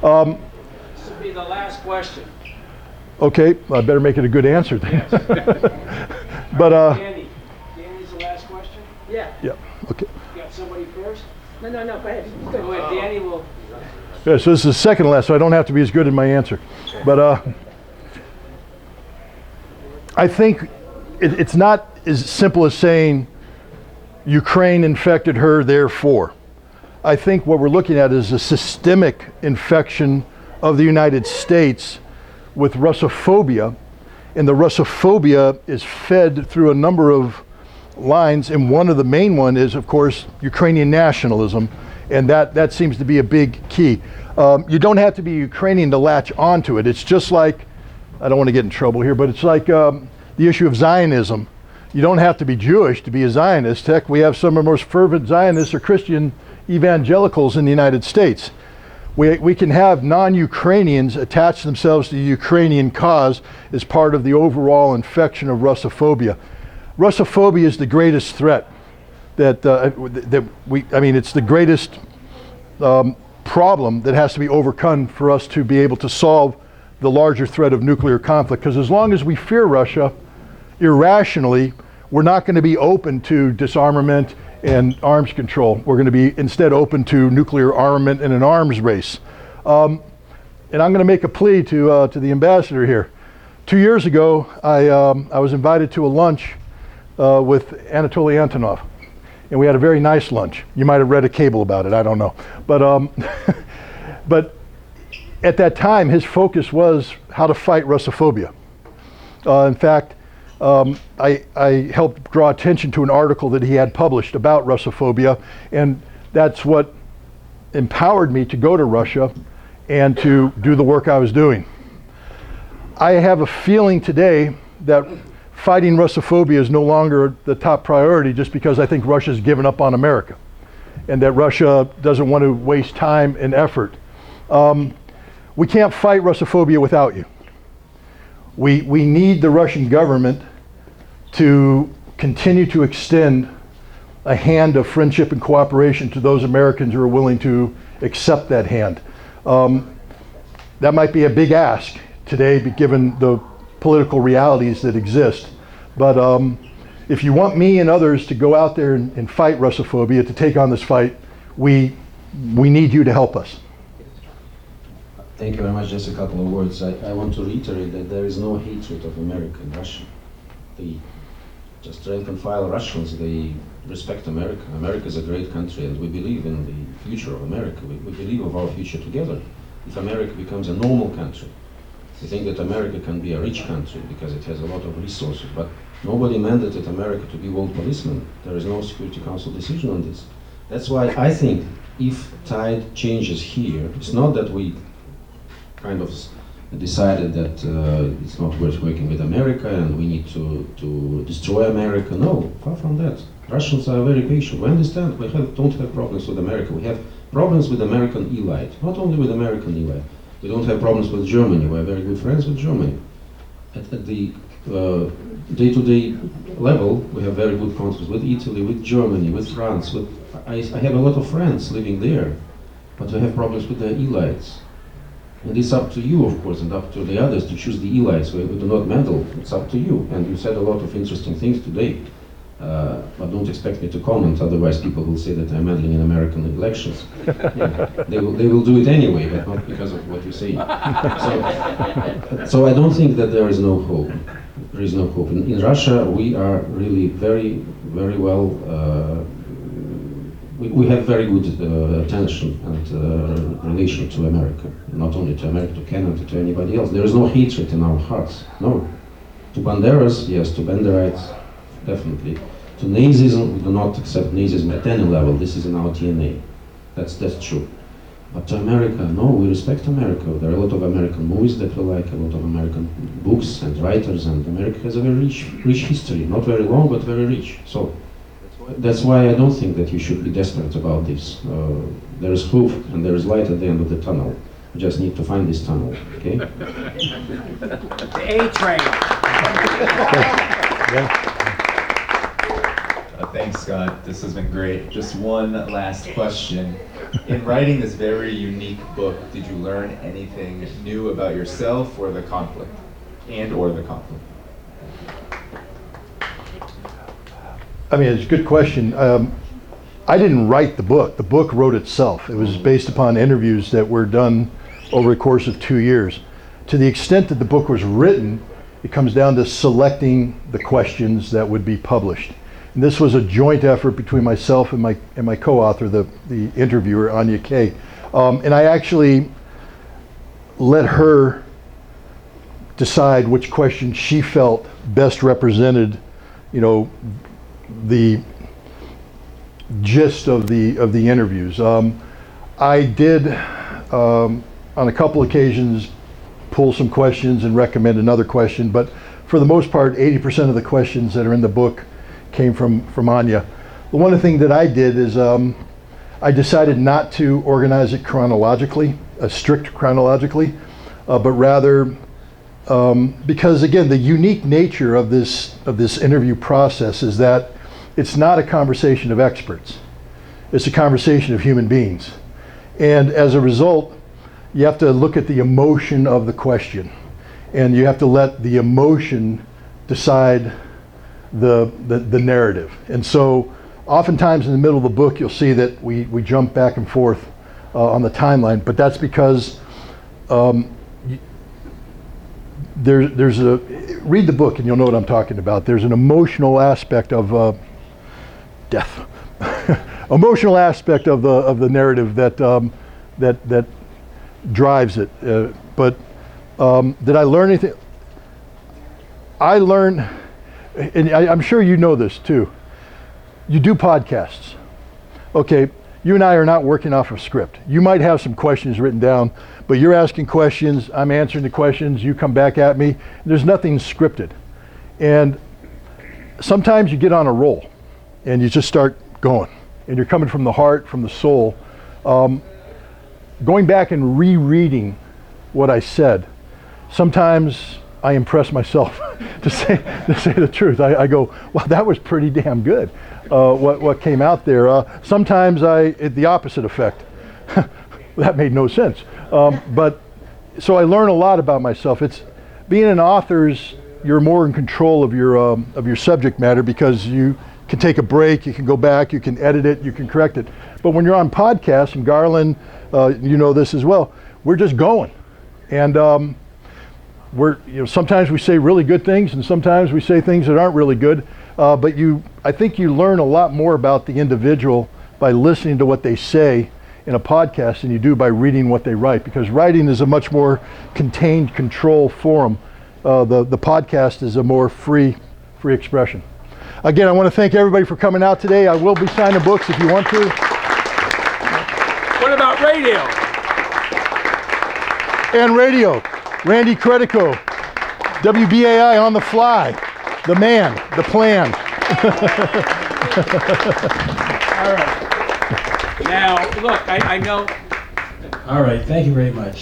This will be the last question. Okay, I better make it a good answer then. But Danny's the last question? Yeah. yeah, okay. You got somebody first? No, go ahead. Go ahead, Danny will. Yeah, so this is the second last, so I don't have to be as good in my answer. But I think it's not as simple as saying Ukraine infected her, therefore. I think what we're looking at is a systemic infection of the United States with Russophobia, and the Russophobia is fed through a number of lines, and one of the main one is, of course, Ukrainian nationalism, and that seems to be a big key. You don't have to be Ukrainian to latch onto it. It's just like, I don't want to get in trouble here, but it's like the issue of Zionism. You don't have to be Jewish to be a Zionist. Heck, we have some of the most fervent Zionists or Christian evangelicals in the United States. We can have non-Ukrainians attach themselves to the Ukrainian cause as part of the overall infection of Russophobia. Russophobia is the greatest threat it's the greatest problem that has to be overcome for us to be able to solve the larger threat of nuclear conflict. Because as long as we fear Russia irrationally, we're not going to be open to disarmament and arms control. We're going to be instead open to nuclear armament and an arms race. And I'm going to make a plea to the ambassador here. 2 years ago, I was invited to a lunch with Anatoly Antonov, and we had a very nice lunch. You might have read a cable about it, I don't know. But, but at that time, his focus was how to fight Russophobia. In fact, I helped draw attention to an article that he had published about Russophobia, and that's what empowered me to go to Russia and to do the work I was doing. I have a feeling today that fighting Russophobia is no longer the top priority, just because I think Russia's given up on America and that Russia doesn't want to waste time and effort. We can't fight Russophobia without you. We need the Russian government to continue to extend a hand of friendship and cooperation to those Americans who are willing to accept that hand. That might be a big ask today, given the political realities that exist. But if you want me and others to go out there and fight Russophobia, to take on this fight, we need you to help us. Thank you very much. Just a couple of words. I want to reiterate that there is no hatred of America and Russia. They just rank and file Russians. They respect America. America is a great country, and we believe in the future of America. We believe of our future together. If America becomes a normal country, we think that America can be a rich country because it has a lot of resources. But nobody mandated America to be world policeman. There is no Security Council decision on this. That's why I think if tide changes here, it's not that we kind of decided that it's not worth working with America and we need to destroy America. No, far from that. Russians are very patient. We understand we don't have problems with America. We have problems with American elite, not only with American elite. We don't have problems with Germany. We are very good friends with Germany. At the day-to-day level, we have very good contacts with Italy, with Germany, with France. I have a lot of friends living there, but we have problems with the elites. And it's up to you, of course, and up to the others to choose the elites. We do not meddle. It's up to you. And you said a lot of interesting things today. But don't expect me to comment, otherwise people will say that I'm meddling in American elections. Yeah, they will do it anyway, but not because of what you say. So I don't think that there is no hope. There is no hope. In Russia, we are really very, very well. We have very good attention and relation to America, not only to America, to Canada, to anybody else. There is no hatred in our hearts. No. To Banderas, yes. To Banderites, definitely. To Nazism, we do not accept Nazism at any level. This is in our DNA. That's true. But to America, no, we respect America. There are a lot of American movies that we like, a lot of American books and writers, and America has a very rich history. Not very long, but very rich. So that's why I don't think that you should be desperate about this. There is hope and there is light at the end of the tunnel. We just need to find this tunnel, okay? The A train. Thanks, Scott. This has been great. Just one last question. In writing this very unique book, did you learn anything new about yourself or the conflict, or the conflict? I mean, it's a good question. I didn't write the book. The book wrote itself. It was based upon interviews that were done over the course of 2 years. To the extent that the book was written, it comes down to selecting the questions that would be published. And this was a joint effort between myself and my co-author, the interviewer, Anya Kay. And I actually let her decide which questions she felt best represented, you know, the gist of the interviews. I did, on a couple occasions, pull some questions and recommend another question, but for the most part, 80% of the questions that are in the book came from Anya. The one thing that I did is I decided not to organize it chronologically, strict chronologically, but rather because again, the unique nature of this interview process is that it's not a conversation of experts. It's a conversation of human beings. And as a result, you have to look at the emotion of the question, and you have to let the emotion decide the narrative. And so oftentimes in the middle of the book, you'll see that we jump back and forth on the timeline, but that's because there's a, read the book and you'll know what I'm talking about. There's an emotional aspect of death, emotional aspect of the narrative that drives it. But did I learn anything? I learned, and I'm sure you know this too. You do podcasts. Okay, you and I are not working off a script. You might have some questions written down, but you're asking questions, I'm answering the questions, you come back at me. There's nothing scripted. And sometimes you get on a roll and you just start going. And you're coming from the heart, from the soul. Going back and rereading what I said, sometimes I impress myself to say the truth. I go, wow, that was pretty damn good, what came out there. Sometimes the opposite effect. That made no sense. But so I learn a lot about myself. It's being an author's, you're more in control of your subject matter because you can take a break, you can go back, you can edit it, you can correct it. But when you're on podcasts, and Garland, you know this as well, we're just going. And sometimes we say really good things and sometimes we say things that aren't really good. But I think you learn a lot more about the individual by listening to what they say in a podcast than you do by reading what they write, because writing is a much more contained, controlled forum. The podcast is a more free expression. Again, I want to thank everybody for coming out today. I will be signing books if you want to. What about radio? And radio. Randy Credico, WBAI on the fly. The man, the plan. All right. Now, look, I know. All right, thank you very much.